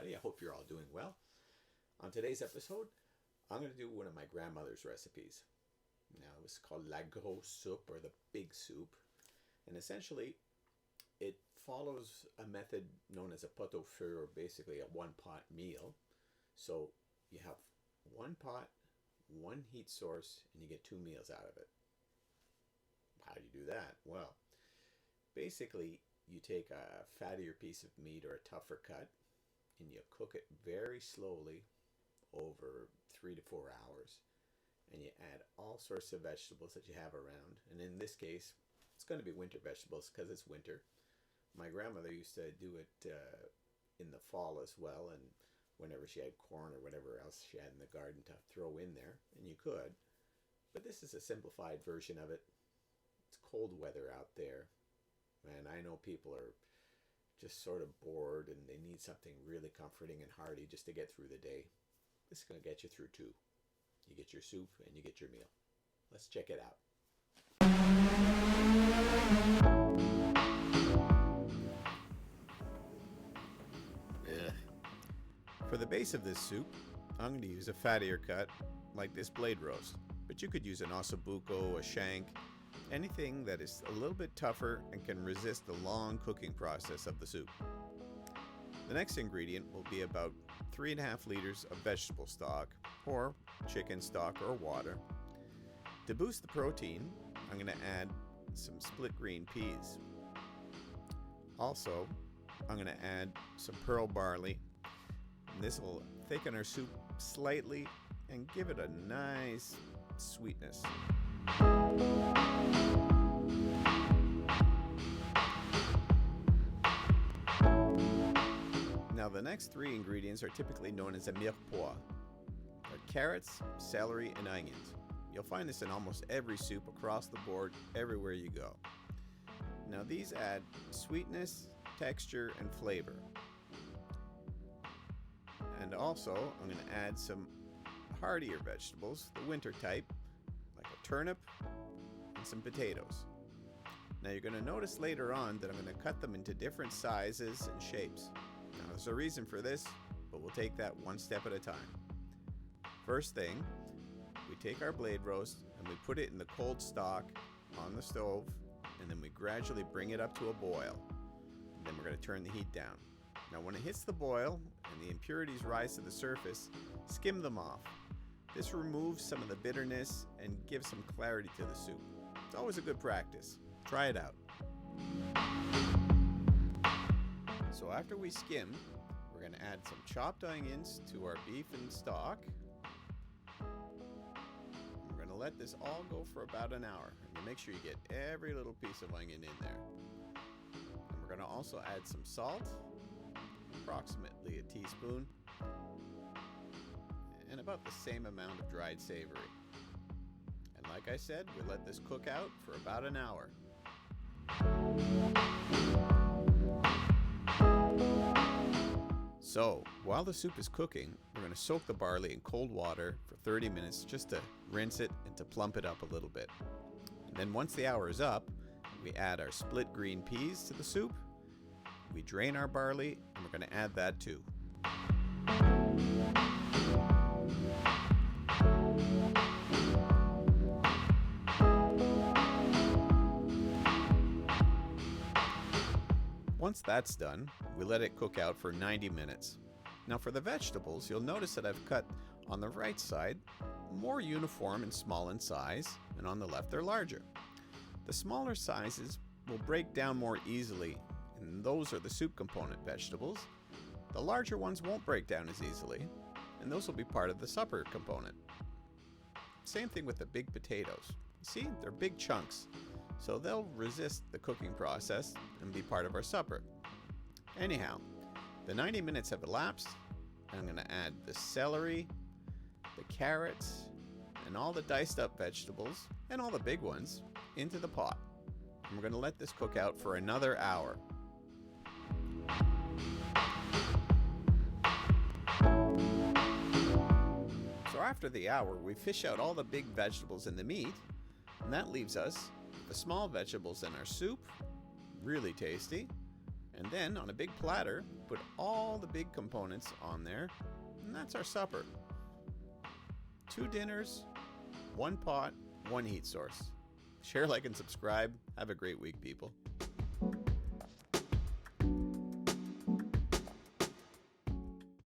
everybody. I hope you're all doing well. On today's episode, I'm going to do one of my grandmother's recipes. Now, it was called la grosse soupe, or the big soup. And essentially, it follows a method known as a pot au feu, or basically a one-pot meal. So you have one pot, one heat source, and you get 2 meals out of it. How do you do that? Well, basically, you take a fattier piece of meat or a tougher cut, and you cook it very slowly over 3 to 4 hours. And you add all sorts of vegetables that you have around. And in this case, it's going to be winter vegetables because it's winter. My grandmother used to do it in the fall as well, and whenever she had corn or whatever else she had in the garden to throw in there, and you could. But this is a simplified version of it. It's cold weather out there, and I know people are just sort of bored and they need something really comforting and hearty just to get through the day. This is going to get you through too. You get your soup and you get your meal. Let's check it out. For the base of this soup, I'm going to use a fattier cut like this blade roast, but you could use an ossobuco, a shank, anything that is a little bit tougher and can resist the long cooking process of the soup. The next ingredient will be about 3.5 liters of vegetable stock, or chicken stock or water. To boost the protein, I'm going to add some split green peas. Also, I'm going to add some pearl barley. And this will thicken our soup slightly and give it a nice sweetness. Now, the next 3 ingredients are typically known as a mirepoix. They're carrots, celery, and onions. You'll find this in almost every soup across the board, everywhere you go. Now, these add sweetness, texture, and flavor. And also, I'm going to add some heartier vegetables, the winter type, like a turnip and some potatoes. Now, you're going to notice later on that I'm going to cut them into different sizes and shapes. Now, there's a reason for this, but we'll take that one step at a time. First thing, we take our blade roast and we put it in the cold stock on the stove, and then we gradually bring it up to a boil. And then we're going to turn the heat down. Now, when it hits the boil and the impurities rise to the surface, skim them off. This removes some of the bitterness and gives some clarity to the soup. It's always a good practice. Try it out. So after we skim, we're going to add some chopped onions to our beef and stock. We're going to let this all go for about an hour. And make sure you get every little piece of onion in there. And we're going to also add some salt, approximately a teaspoon, and about the same amount of dried savory. And like I said, we let this cook out for about an hour. So, while the soup is cooking, we're going to soak the barley in cold water for 30 minutes just to rinse it and to plump it up a little bit. And then once the hour is up, we add our split green peas to the soup. We drain our barley, and we're going to add that too. Once that's done, we let it cook out for 90 minutes. Now for the vegetables, you'll notice that I've cut on the right side more uniform and small in size, and on the left they're larger. The smaller sizes will break down more easily, and those are the soup component vegetables. The larger ones won't break down as easily, and those will be part of the supper component. Same thing with the big potatoes. See, they're big chunks, so they'll resist the cooking process and be part of our supper. Anyhow, the 90 minutes have elapsed, and I'm going to add the celery, the carrots, and all the diced up vegetables, and all the big ones, into the pot. And we're going to let this cook out for another hour. So after the hour, we fish out all the big vegetables and the meat, and that leaves us the small vegetables in our soup, really tasty, And then on a big platter, put all the big components on there, and that's our supper. 2 dinners, 1 pot, 1 heat source. Share, like, and subscribe. Have a great week, people.